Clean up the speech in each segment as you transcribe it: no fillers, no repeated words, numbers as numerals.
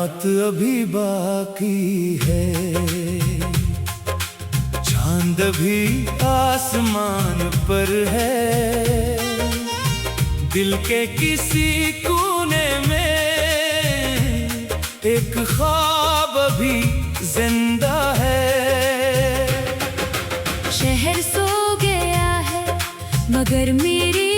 रात अभी बाकी है, चांद भी आसमान पर है, दिल के किसी कोने में एक ख्वाब अभी जिंदा है। शहर सो गया है मगर मेरी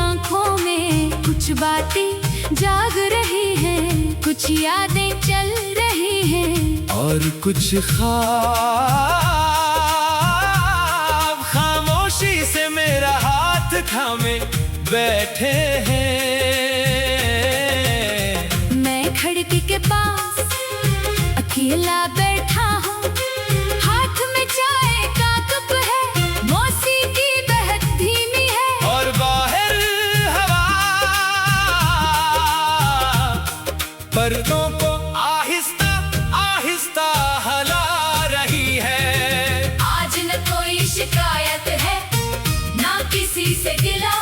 आंखों में कुछ बातें जाग रही हैं, कुछ यादें चल रही हैं और कुछ ख्वाब खामोशी से मेरा हाथ थामे बैठे हैं। मैं खिड़की के पास अकेला बैठा हूँ, हाथ में चाय का कप है, मौसीकी बहुत धीमी है और बाहर हवा पर्दों को आहिस्ता आहिस्ता हिला रही है। आज न कोई शिकायत है ना किसी से गिला,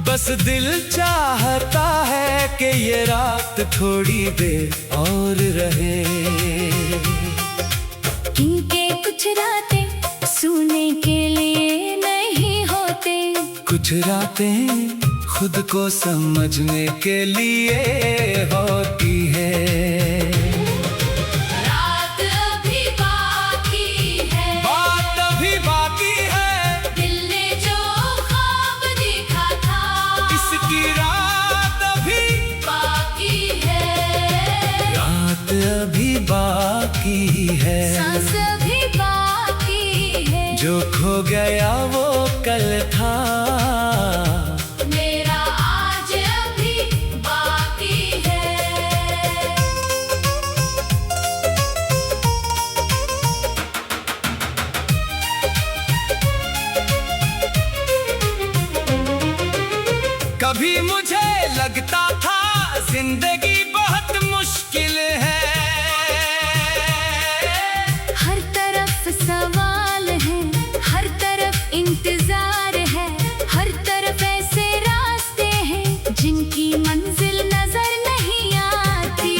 बस दिल चाहता है कि ये रात थोड़ी देर और रहे। क्योंकि कुछ रातें सोने के लिए नहीं होते, कुछ रातें खुद को समझने के लिए होती है। रात अभी बाकी है, बात अभी बाकी है, दिल ने जो ख्वाब देखा था इसकी रात अभी बाकी है, रात अभी बाकी है। सांस अभी बाकी है, जो खो गया वो कल था, मेरा आज अभी बाकी है। कभी मुझे लगता था जिंदगी बहुत मुश्किल है, हर तरफ सवाल है, हर तरफ इंतजार है, हर तरफ ऐसे रास्ते हैं जिनकी मंजिल नजर नहीं आती।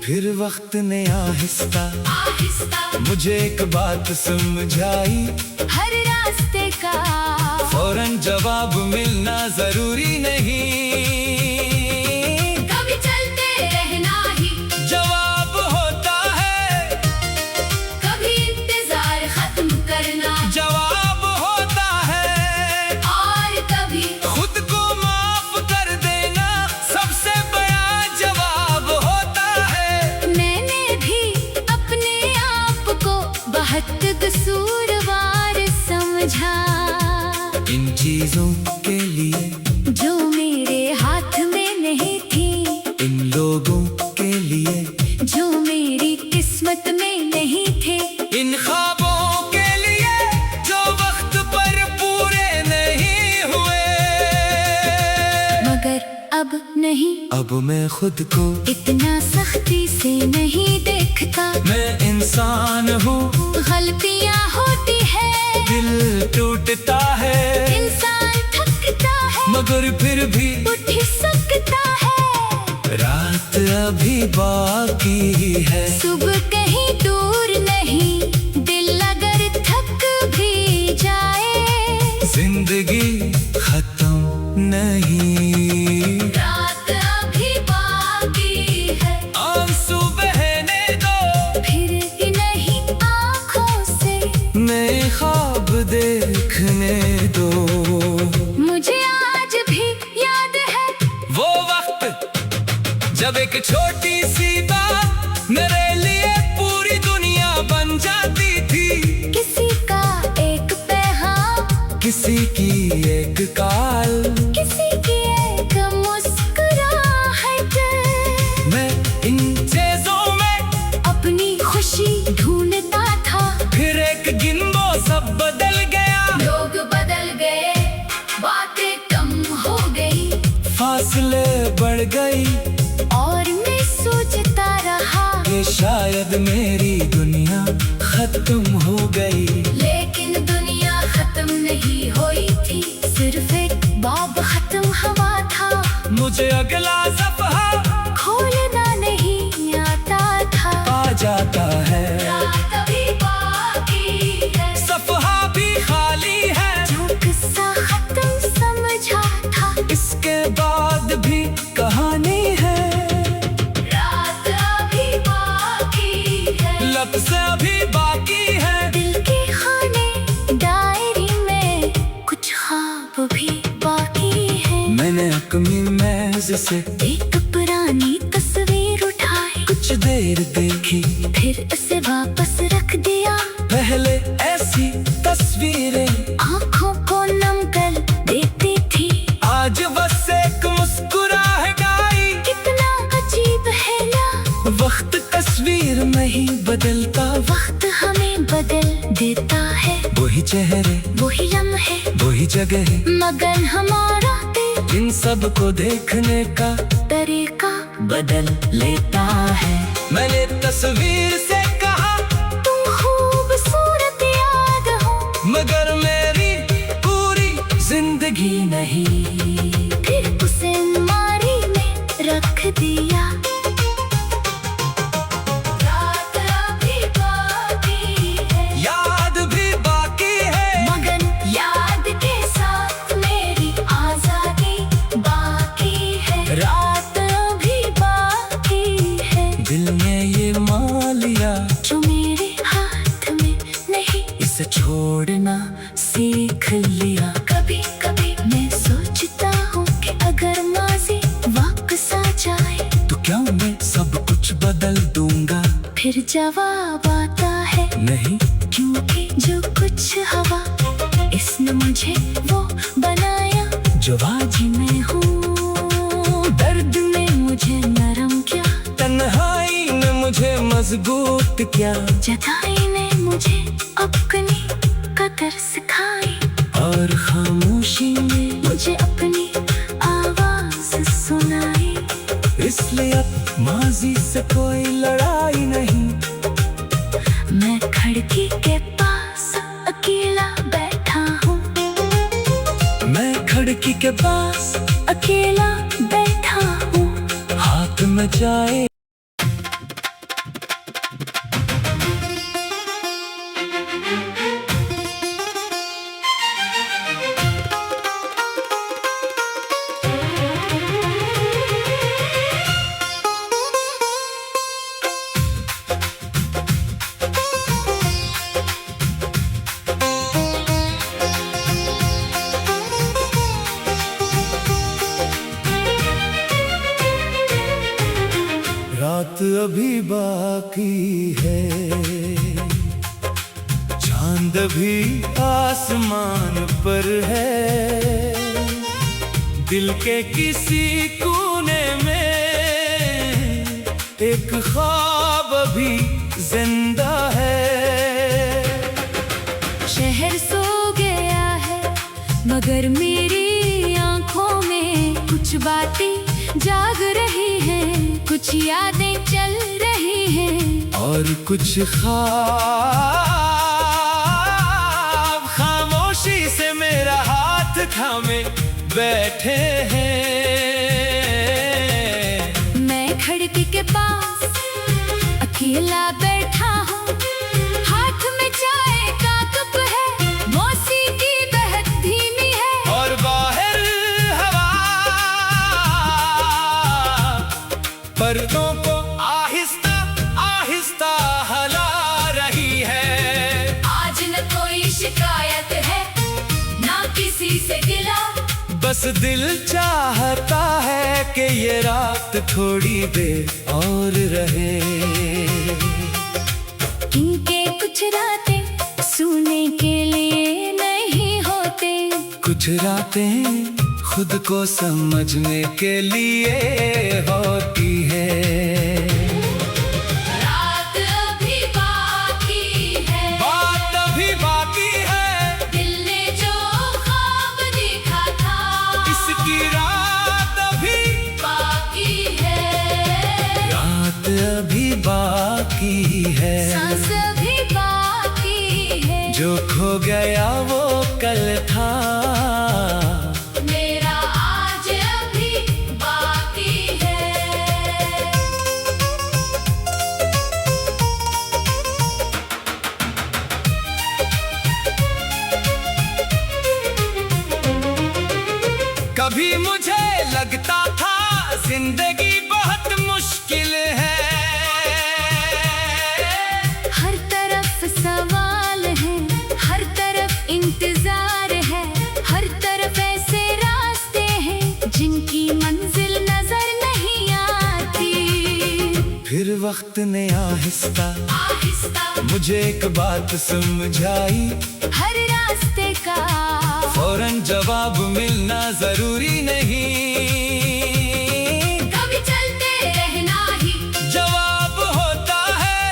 फिर वक्त ने आहिस्ता आहिस्ता मुझे एक बात समझाई, हर रास्ते का फौरन जवाब मिलना जरूरी नहीं, कभी चलते रहना ही जवाब होता है, कभी इंतजार खत्म करना जवाब होता है, और कभी खुद को माफ कर देना सबसे बड़ा जवाब होता है। मैंने भी अपने आप को बहुत कसूरवार समझा, इन चीजों के लिए जो मेरे हाथ में नहीं थी, इन लोगों के लिए जो मेरी किस्मत में नहीं थे, इन ख्वाबों के लिए जो वक्त पर पूरे नहीं हुए। मगर अब नहीं, अब मैं खुद को इतना सख्ती से नहीं देखता, मैं इंसान हूँ, गलतियाँ होती है, दिल टूटता है, इंसान थकता है, मगर फिर भी उठ सकता है। रात अभी बाकी है, सुबह कहीं दूर नहीं, दिल अगर थक भी जाए, जिंदगी खत्म नहीं। रात अभी बाकी है, आंसू बहने दो, फिर नहीं आँखों से नए ख्वाब देखने दो। मुझे आज भी याद है वो वक्त जब एक छोटी सी बात मेरे लिए पूरी दुनिया बन जाती थी, किसी का एक पैगाम, किसी की एक कॉल, किसी की एक मुस्कुराहट, मैं इन चीजों में अपनी खुशी ढूंढता था। फिर एक दिन वो सब बदल गया, लोग बदल गए, बातें कम हो गई, फासले बढ़ गई, और मैं सोचता रहा कि शायद मेरी दुनिया खत्म हो गई। लेकिन दुनिया खत्म नहीं हुई थी, सिर्फ एक बाब खत्म हुआ था। मुझे अगला सफा खोलना नहीं से अभी बाकी है। दिल के खाने डायरी में कुछ ख्वाब भी बाकी है। मैंने अपनी मेज से एक पुरानी तस्वीर उठाई, कुछ देर देखी, फिर उसे वापस रख दिया। पहले ऐसी तस्वीरें आँखों को नम कर देती थी, आज बस एक मुस्कुराहट आई। कितना अजीब है ना, वक्त तस्वीर नहीं बदलता, वक्त हमें बदल देता है। वही चेहरे, वही लम्हे, वही जगह, मगर हमारा दिल इन सब को देखने का तरीका बदल लेता है। मैंने तस्वीर से कहा तुम खूबसूरत याद हो, मगर मेरी पूरी जिंदगी नहीं। फिर उसे अलमारी में रख दिया। रात अभी बाकी है, याद भी बाकी है, मगर याद के साथ मेरी आजादी बाकी है। रात अभी बाकी है, दिल ने ये मान लिया जो मेरे हाथ में नहीं, इसे छोड़ना सीख लिया। कभी कभी मैं सोचता हूँ कि अगर माजी वापस आ जाए तो क्या मैं सब कुछ बदल दूंगा? फिर जवाब आता है नहीं, क्योंकि जो कुछ हवा इसने मुझे वो बनाया। जो आज मैं हूँ दर्द में मुझे नरम क्या, तन्हाई ने मुझे मजबूत क्या, जताई ने मुझे अपनी कदर सिखाई, और खामोशी ने मुझे अपनी आवाज सुनाई। इसलिए अब माजी से कोई लड़ाई नहीं। मैं खिड़की के पास अकेला बैठा हूँ, मैं खिड़की के पास अकेला बैठा हूँ। हाथ में चाय, रात अभी बाकी है, चांद भी आसमान पर है। दिल के किसी कोने में एक ख्वाब भी जिंदा है। शहर सो गया है, मगर मेरी आंखों में कुछ बातें जाग रही हैं, कुछ यादें चल रही हैं, और कुछ ख्वाब खामोशी से मेरा हाथ थामे बैठे हैं। मैं खिड़की के पास अकेला बैठा हूँ, हाथ में चाय का कप है, मौसीकी बहुत धीमी है, और बाहर हवा पर्दों को आहिस्ता आहिस्ता हला रही है। आज न कोई शिकायत है, ना किसी से गिला, बस दिल चाहता है कि ये रात थोड़ी देर और रहे। इनके कुछ रातें सोने के लिए नहीं होते, कुछ रातें खुद को समझने के लिए होती है। रात अभी बाकी है, बात अभी बाकी है, दिल ने जो ख्वाब देखा था, इसकी रात अभी बाकी है। रात अभी बाकी है, सांस अभी बाकी है, जो खो गया वो कल था। मेरा आज अभी बाकी है। कभी मुझे लगता था जिंदगी बहुत मुश्किल है, हर वक्त ने आहिस्ता आहिस्ता मुझे एक बात समझाई, हर रास्ते का फौरन जवाब मिलना जरूरी नहीं, कभी चलते रहना ही जवाब होता है,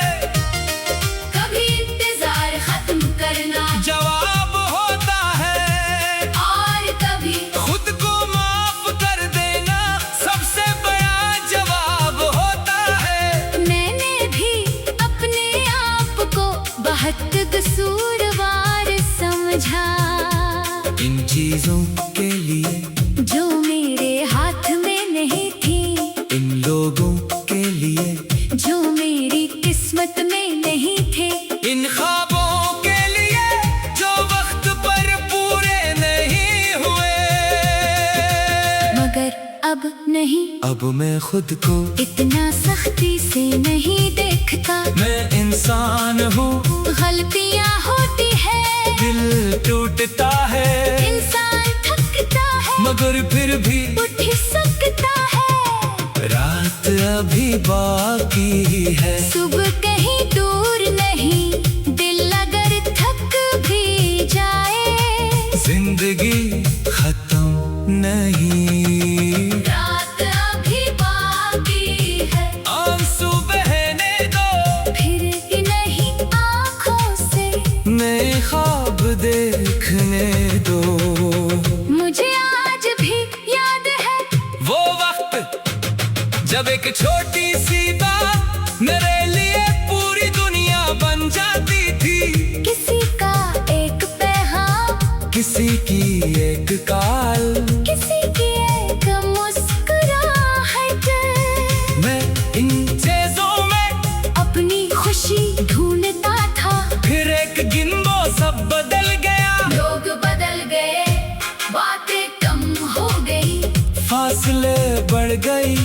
कभी इंतजार खत्म करना, जवाब होता है, और कभी खुद को माफ कर देना सबसे बड़ा जवाब होता है। मैंने भी अपने आप को बहुत कसूरवार समझा, इन चीजों के लिए जो मेरे हाथ में नहीं थी, इन लोगों के लिए जो मेरी किस्मत में नहीं थे, इन ख्वाबों के लिए जो वक्त पर पूरे नहीं हुए, मगर अब नहीं, अब मैं खुद को इतना सख्ती से नहीं देखता, मैं इंसान हूँ, गलतियाँ होती है, दिल टूटता है, इंसान थकता है, मगर फिर भी उठ सकता है, रात अभी बाकी है, सुबह कहीं दूर नहीं, दिल अगर थक भी जाए, जिंदगी खत्म नहीं, रात अभी बाकी है, आंसू बहने दो, फिर ही नहीं आँखों से नए ख्वाब देखने दो, मुझे आज भी याद है वो वक्त जब एक छोटी सी बात मेरे लिए पूरी दुनिया बन जाती थी, किसी का एक पैगाम, किसी की एक कॉल, किसी की एक मुस्कुराहट, मैं इन चीजों में अपनी खुशी ढूंढता था, फिर एक गिनबो सब बदल गया, लोग बदल गए, बातें कम हो गई, फासले बढ़ गई,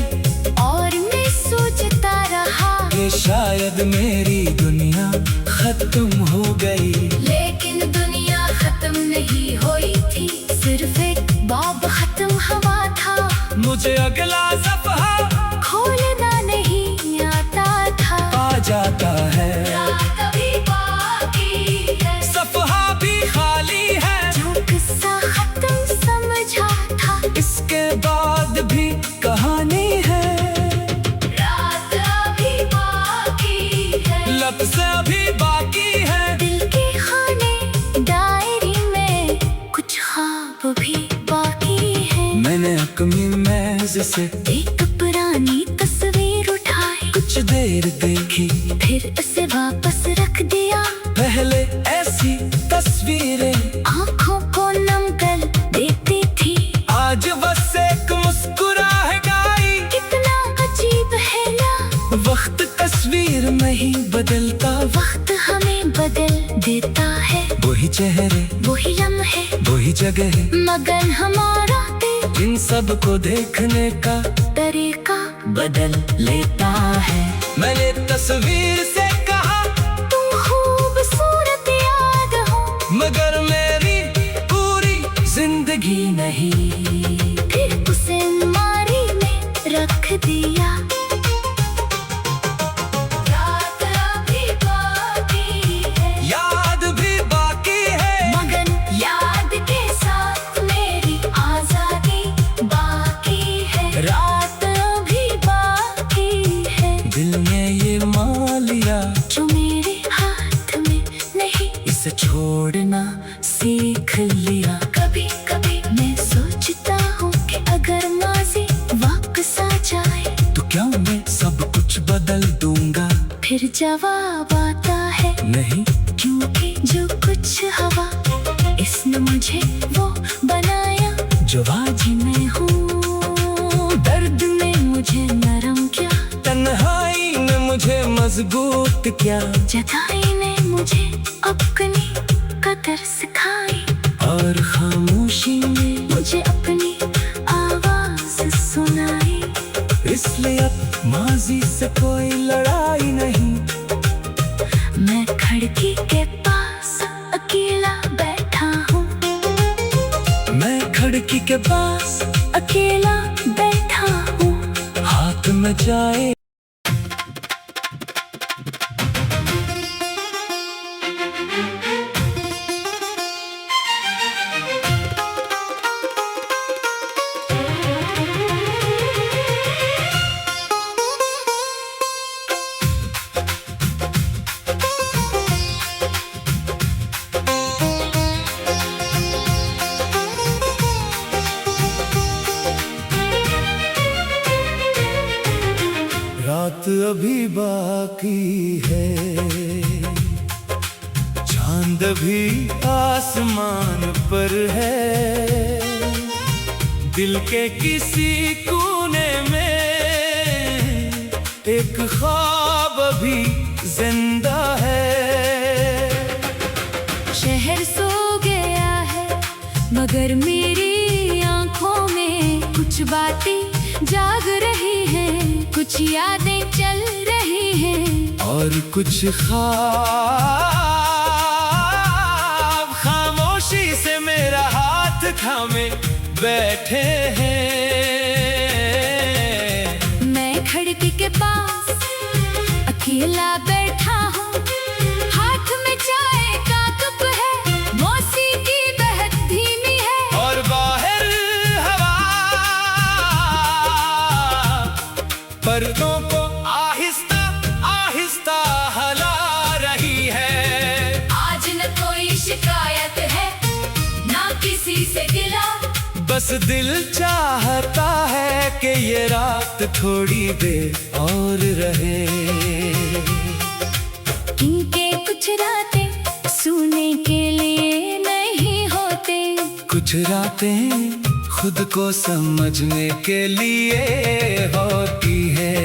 और मैं सोचता रहा कि शायद मेरी दुनिया खत्म हो गई, लेकिन दुनिया खत्म नहीं हुई थी, सिर्फ एक बाब खत्म हुआ था, मुझे अगला सफा खोलना नहीं आता था, आ जाता है, रात अभी बाकी है, सफा भी खाली है, जो किस्सा खत्म समझा था, इसके बाद भी कहानी है, रात अभी बाकी है, लफ्ज़ अभी बाकी है, दिल के खाने डायरी में कुछ ख्वाब भी बाकी है, मैंने अपनी मेज से एक पुरानी तस्वीर उठाई, कुछ देर देखी, फिर उसे वापस रख दिया, पहले ऐसी तस्वीरें आँखों को नम कर देती थी, आज बस एक मुस्कुराहट आई, कितना अजीब है ना, वक्त तस्वीर नहीं बदलता, वक्त हमें बदल देता है, वही चेहरे वही लम्हे, वही जगह, मगर हमारा दिल इन सब को देखने का तरीका बदल लेता है, मैंने तस्वीर से कहा तुम खूबसूरत याद हो, मगर मेरी पूरी जिंदगी नहीं, फिर उसे अलमारी में रख दिया, रात अभी बाकी है, याद भी बाकी है, मगर याद के साथ मेरी आजादी बाकी है, रात अभी बाकी है, दिल ने ये मान लिया, जो मेरे हाथ में नहीं, इसे छोड़ना सीख लिया, कभी कभी मैं सोचता हूँ कि अगर माजी वापस आ जाए, तो क्या मैं सब कुछ बदल दूंगा, फिर जवाब आता है नहीं, क्योंकि जो कुछ हवा इसने मुझे वो बनाया, जो आज मैं हूँ, दर्द ने मुझे नरम किया, तन्हाई ने मुझे मजबूत किया, जुदाई ने मुझे अपनी कदर सिखाई, और खामोशी ने मुझे अपनी आवाज सुनाई, इसलिए अब माजी से कोई लड़ाई नहीं, मैं खिड़की के पास अकेला बैठा हूँ, मैं खिड़की के पास अकेला बैठा हूँ, हाथ में जाए बाकी है। चांद भी आसमान पर है, दिल के किसी कोने में एक ख्वाब भी जिंदा है। शहर सो गया है मगर मेरी आंखों में कुछ बातें जाग रही हैं, कुछ यादें चल रही हैं और कुछ ख्वाब खामोशी से मेरा हाथ थामे बैठे हैं। मैं खिड़की के पास अकेला बैठा हूँ, हाथ में चाय का कप है, मौसीकी बहत धीमी है और बाहर हवा पर्दों को आहिस्ता आहिस्ता हिला रही है। आज न कोई शिकायत है ना किसी से गिला, बस दिल चाहता है कि ये रात थोड़ी देर और रहे। इनके कुछ रातें सोने के लिए नहीं होते, कुछ रातें खुद को समझने के लिए होती है।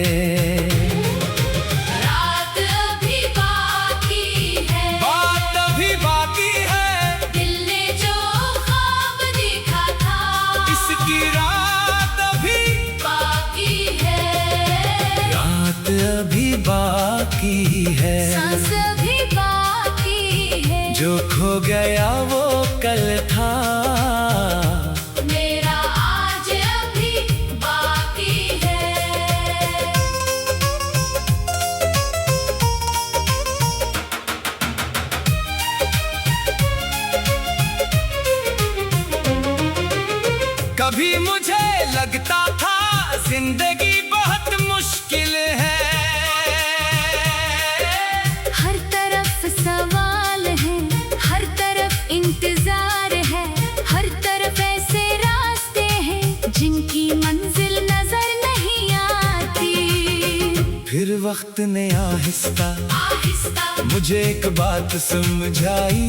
रात अभी बाकी है, बात अभी बाकी है, दिल ने जो ख्वाब देखा था इसकी रात अभी बाकी है। रात अभी बाकी है, सांस अभी बाकी है, जो खो गया वो कल था। मेरा आज अभी बाकी है। कभी मुझे लगता था जिंदगी बहुत मुश्किल है, हर तरफ सवाल है, हर तरफ इंतजार है, हर तरफ ऐसे रास्ते हैं जिनकी मंजिल नजर नहीं आती। फिर वक्त ने आहिस्ता आहिस्ता मुझे एक बात समझाई,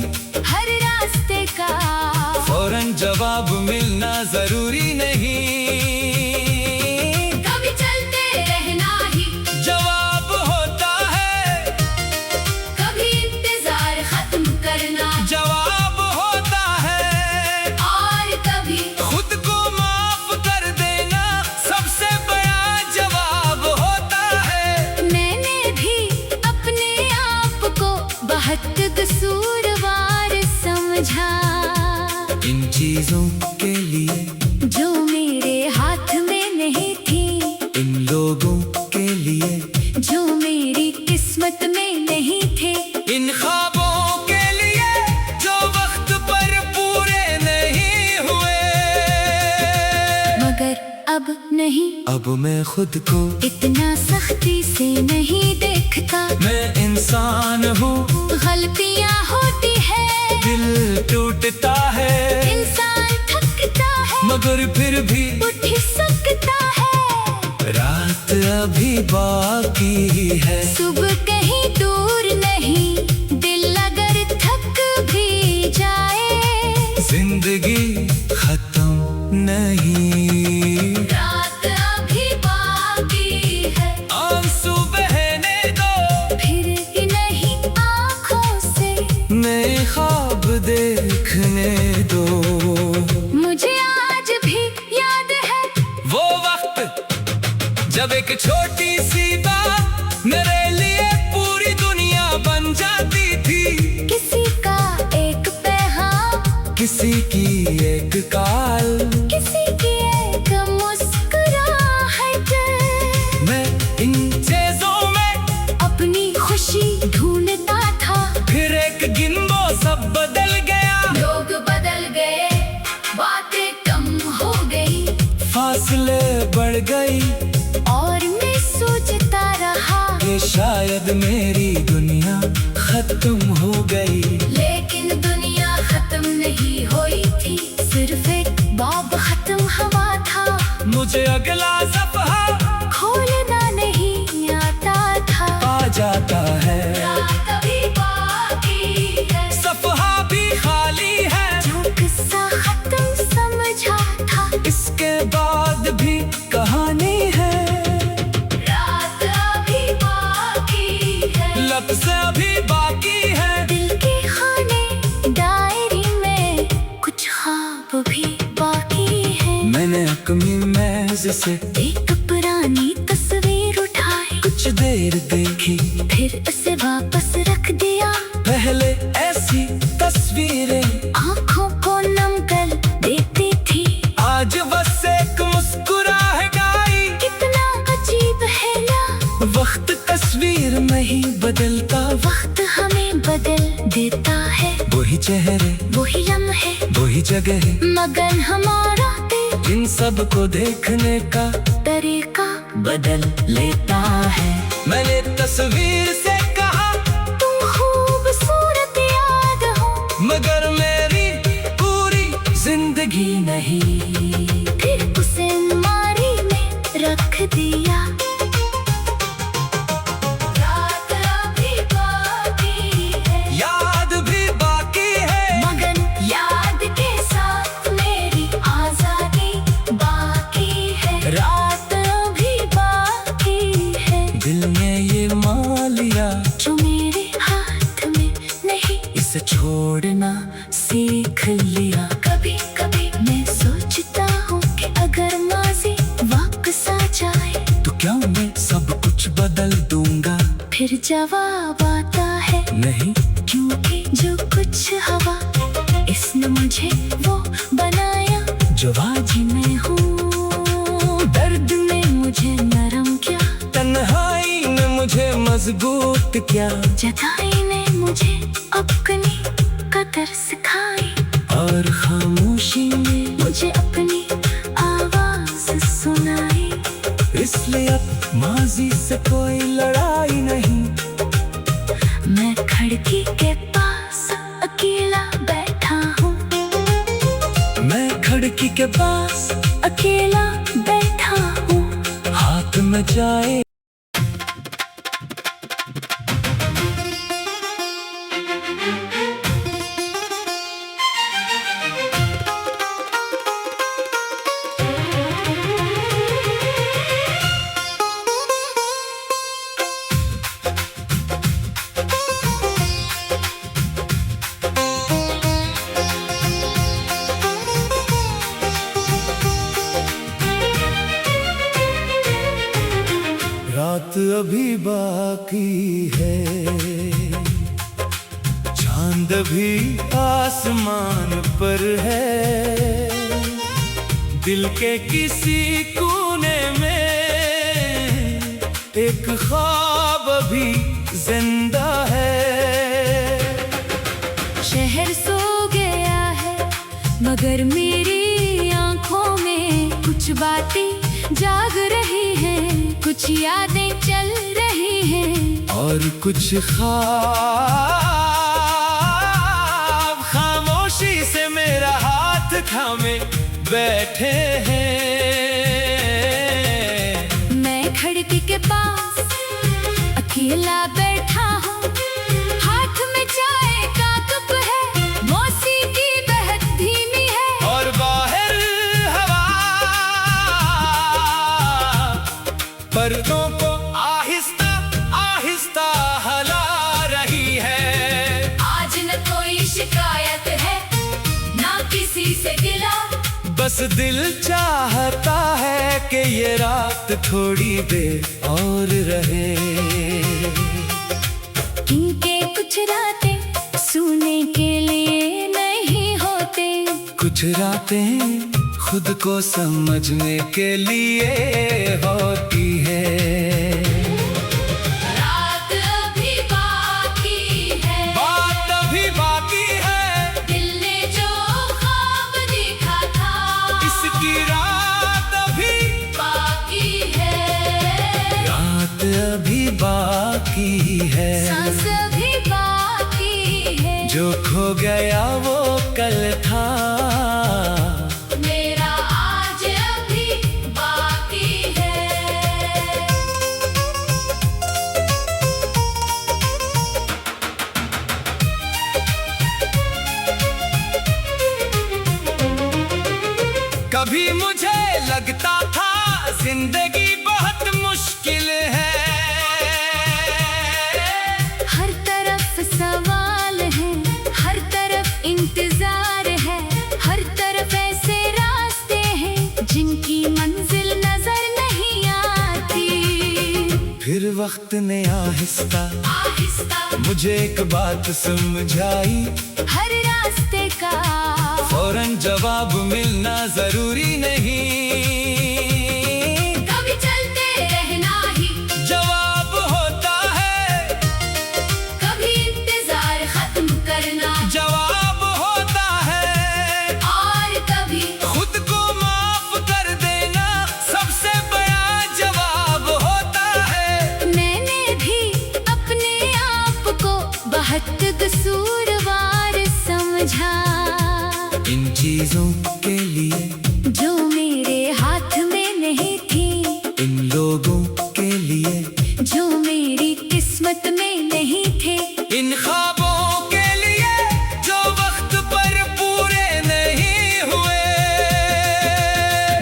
हर रास्ते का फौरन जवाब मिलना जरूरी नहीं, कभी चलते रहना ही जवाब होता है, कभी इंतजार खत्म करना जवाब होता है, और कभी खुद को माफ कर देना सबसे बड़ा जवाब होता है। मैंने भी अपने आप को बहुत कसूरवार समझा, इन चीजों के लिए जो मेरे हाथ में नहीं थी, इन लोगों के लिए जो मेरी किस्मत में नहीं थे, इन ख्वाबों के लिए जो वक्त पर पूरे नहीं हुए। मगर अब नहीं, अब मैं खुद को इतना सख्ती से नहीं देखता, मैं इंसान हूँ, गलतियाँ होती है, दिल टूटता है, इंसान थकता है, मगर फिर भी उठ सकता है। रात अभी बाकी है, सुबह कहीं दूर नहीं, दिल अगर थक भी जाए, जिंदगी खत्म नहीं। रात अभी बाकी है, आंसू बहने दो, फिर ही नहीं आँखों से नए ख्वाब देखने दो। मुझे आज भी याद है वो वक्त जब एक छोटी सी बात मेरे लिए पूरी दुनिया बन जाती थी, किसी का एक पैगाम, किसी की एक कॉल, किसी की एक मुस्कुराहट, मैं इन चीजों में अपनी खुशी ढूंढता था। फिर एक गिनबो सब बदल गया, लोग बदल गए, बातें कम हो गई, फासले बढ़ गई, और मैं सोचता रहा कि शायद मेरी दुनिया खत्म हो गई। लेकिन दुनिया खत्म नहीं हुई थी, सिर्फ एक बाब खत्म हुआ था, मुझे अगला सफा खोलना नहीं आता था। सबसे अभी बाकी है। दिल के खाने डायरी में कुछ ख्वाब भी बाकी है। मैंने अपनी मेज से एक पुरानी तस्वीर उठाई, कुछ देर देखी, फिर उसे वापस रख दिया। पहले ऐसी तस्वीरें आँखों को नम कर देती थी, आज बस एक मुस्कुराहट आई। कितना अजीब है ना, वक्त तस्वीर नहीं बदलता, वक्त हमें बदल देता है। वही चेहरे, वही लम्हे, वही जगह, मगर हमारा दिल इन सब को देखने का तरीका बदल लेता है। मैंने तस्वीर से कहा तुम खूबसूरत याद हो, मगर मेरी पूरी जिंदगी नहीं। फिर उसे अलमारी में रख दिया। रात अभी बाकी है, याद भी बाकी है, मगर याद के साथ मेरी आजादी बाकी है। रात अभी बाकी है, दिल ने ये मान लिया, जो मेरे हाथ में नहीं, इसे छोड़ना सीख लिया। कभी कभी मैं सोचता हूँ कि अगर माजी वापस आ जाए, तो क्या मैं सब कुछ बदल दूंगा? फिर जवाब आता है नहीं, क्योंकि जो कुछ हवा इसने मुझे वो बनाया, जो आज मैं हूँ दर्द में मुझे नरम क्या, तन्हाई ने मुझे मजबूत क्या, जदाई ने मुझे अपनी कदर सिखाई, और खामोशी ने मुझे अपनी आवाज सुनाई। इसलिए अब माजी से कोई लड़ाई नहीं। मैं खिड़की के पास अकेला बैठा हूँ, मैं खिड़की के पास अकेला बैठा हूँ। हाथ में जाए रात अभी बाकी है, चांद भी आसमान पर है, दिल के किसी कोने में एक ख्वाब भी जिंदा है। शहर सो गया है, मगर मेरी आंखों में कुछ बातें जाग रही हैं, कुछ यादें चल रही हैं, और कुछ ख्वाब खामोशी से मेरा हाथ थामे बैठे हैं। मैं खिड़की के पास अकेला बैठा हूँ, हाथ में चाय का कप है, मौसीकी बहुत धीमी है, और बाहर हवा पर्दों को आहिस्ता आहिस्ता हला रही है। आज न कोई शिकायत है, ना किसी से गिला, बस दिल चाहता है कि ये रात थोड़ी देर और रहे। क्योंकि कुछ रातें सोने के लिए नहीं होते, कुछ रातें खुद को समझने के लिए होती है। रात अभी बाकी है, बात अभी बाकी है, दिल ने जो ख्वाब देखा था, इसकी रात अभी बाकी है। रात अभी बाकी है, सांस अभी बाकी है, जो खो गया वो कल था। मेरा आज अभी बाकी है। कभी मुझे लगता था जिंदगी बहुत मुश्किल है, वक्त ने आहिस्ता आहिस्ता मुझे एक बात समझाई, हर रास्ते का फौरन जवाब मिलना जरूरी नहीं, कभी चलते रहना ही जवाब होता है, कभी इंतजार खत्म करना जवाब होता है, और कभी खुद को माफ कर देना सबसे बड़ा जवाब होता है। मैंने भी अपने आप को बहुत कसूरवार समझा, इन चीजों के लिए जो मेरे हाथ में नहीं थी, इन लोगों के लिए जो मेरी किस्मत में नहीं थे, इन ख्वाबों के लिए जो वक्त पर पूरे नहीं हुए,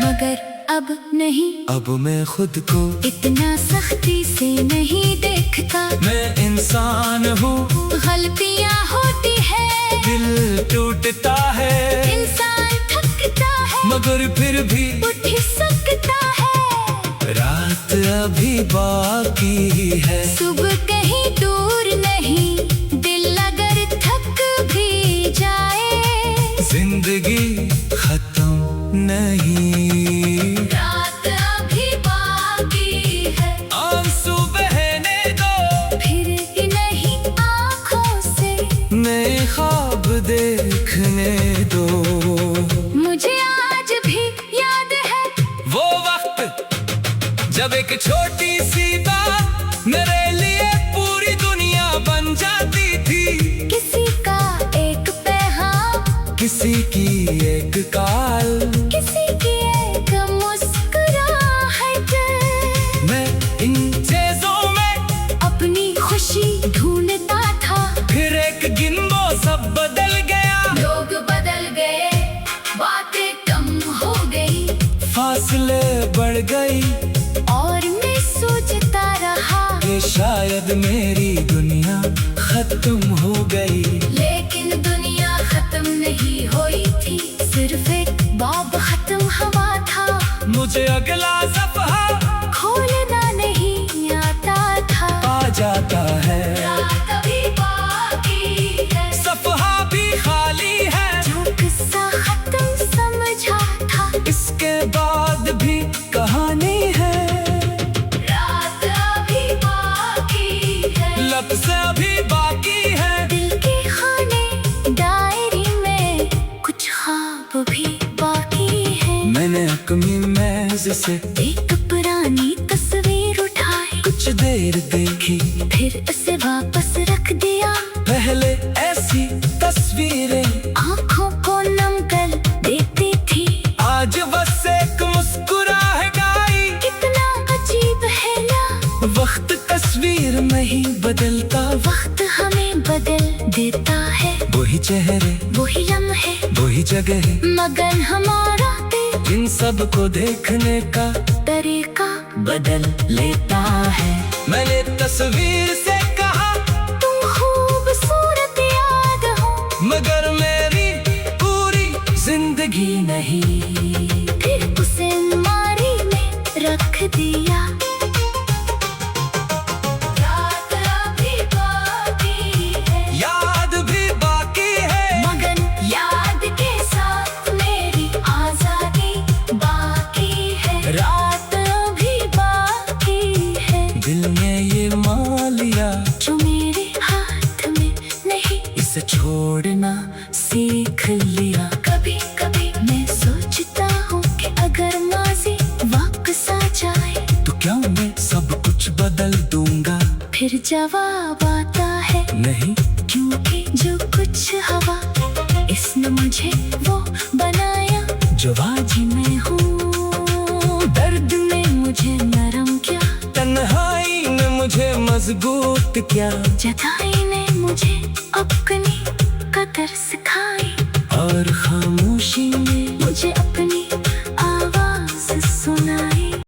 मगर अब नहीं, अब मैं खुद को इतना सख्ती से नहीं देखता, मैं इंसान हूँ, गलतियाँ होती है, दिल टूटता है, इंसान थकता है, मगर फिर भी उठ सकता है, रात अभी बाकी है, सुबह कहीं दूर नहीं, दिल अगर थक भी जाए, जिंदगी खत्म नहीं, रात अभी बाकी है, आंसू बहने दो, फिर ही नहीं आँखों से नए ख्वाब देखने दो, मुझे आज भी याद है वो वक्त जब एक छोटी सी बात मेरे लिए पूरी दुनिया बन जाती थी, किसी का एक पैगाम, किसी की एक कॉल, किसी की एक मुस्कुराहट, मैं इन चीजों में अपनी खुशी ढूंढता था, फिर एक दिन वो सब बदल गया, लोग बदल गए, बातें कम हो गई, फासले बढ़ गई, और मैं सोचता रहा कि शायद मेरी दुनिया खत्म हो गई, लेकिन दुनिया खत्म नहीं हुई थी, सिर्फ एक बाब खत्म हुआ था, मुझे अगला सफहा खोलना नहीं आता था, आ जाता है, रात अभी बाकी है, सफहा भी खाली है, जो किस्सा खत्म समझा था, इसके बाद भी कहानी है, रात अभी बाकी है, लफ्ज़ अभी बाकी है, दिल के खाने डायरी में कुछ ख्वाब भी बाकी है, मैंने अपनी मेज से एक पुरानी तस्वीर उठाई, कुछ देर देखी, फिर उसे वापस रख दिया, पहले ऐसी तस्वीरें आँखों को नम कर देती थी, आज बस एक मुस्कुराहट आई, कितना अजीब है ना, वक्त तस्वीर में ही बदलता, वक्त हमें बदल देता है, वही चेहरे वही लम्हे, वही जगह, मगर हमारा दिल इन सब को देखने का तरीका बदल लेता है, मैंने तस्वीर से कहा तुम खूबसूरत याद हो, मगर मेरी पूरी जिंदगी नहीं, फिर उसे अलमारी में रख दिया, रात अभी बाकी है, याद भी बाकी है, मगर याद के साथ मेरी आजादी बाकी है, रात अभी बाकी है, दिल ने ये मान लिया, जो मेरे हाथ में नहीं, इसे छोड़ना सीख लिया, कभी कभी मैं सोचता हूँ कि अगर माजी वापस आ जाए, तो क्या मैं सब कुछ बदल दूंगा, फिर जवाब आता है नहीं, क्योंकि जो कुछ हवा इसने मुझे वो बनाया, जो आज मैं हूँ दर्द में मुझे नरम क्या, तन्हाई ने मुझे मजबूत क्या, जताई ने मुझे अपनी कदर सिखाई, और खामोशी ने मुझे अपनी